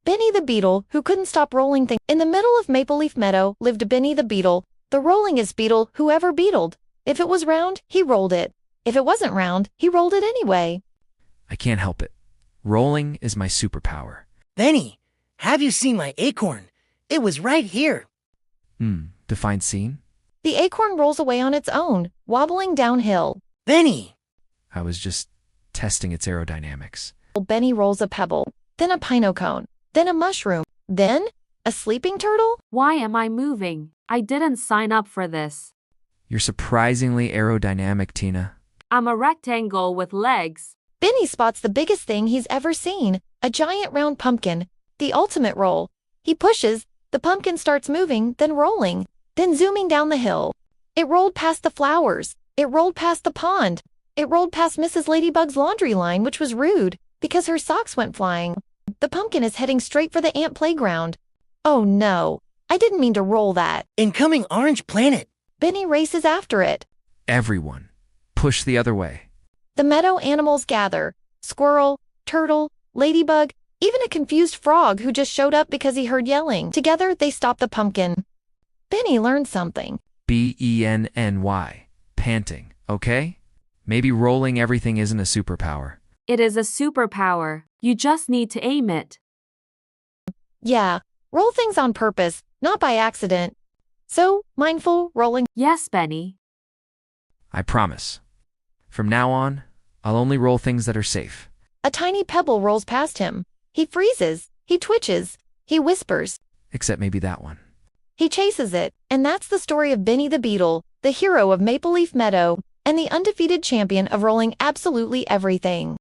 Benny the Beetle, who couldn't stop rolling things. In the middle of Maple Leaf Meadow lived Benny the Beetle, the rollingest beetle who ever beetled. If it was round, he rolled it. If it wasn't round, he rolled it anyway. I can't help it. Rolling is my superpower. Benny, have you seen my acorn? It was right here. Define scene? The acorn rolls away on its own, wobbling downhill. Benny! I was just testing its aerodynamics. Benny rolls a pebble, then a pino cone, then a mushroom, then a sleeping turtle? Why am I moving? I didn't sign up for this. You're surprisingly aerodynamic, Tina. I'm a rectangle with legs. Benny spots the biggest thing he's ever seen, a giant round pumpkin, the ultimate roll. He pushes, the pumpkin starts moving, then rolling, then zooming down the hill. It rolled past the flowers. It rolled past the pond. It rolled past Mrs. Ladybug's laundry line, which was rude, because her socks went flying. The pumpkin is heading straight for the ant playground. Oh no, I didn't mean to roll that. Incoming orange planet. Benny races after it. Everyone, push the other way. The meadow animals gather. Squirrel, turtle, ladybug, even a confused frog who just showed up because he heard yelling. Together, they stop the pumpkin. Benny learned something. BENNY. Panting, okay? Maybe rolling everything isn't a superpower. It is a superpower. You just need to aim it. Yeah, roll things on purpose, not by accident. So, mindful rolling. Yes, Benny. I promise. From now on, I'll only roll things that are safe. A tiny pebble rolls past him. He freezes. He twitches. He whispers. Except maybe that one. He chases it, and that's the story of Benny the Beetle, the hero of Maple Leaf Meadow, and the undefeated champion of rolling absolutely everything.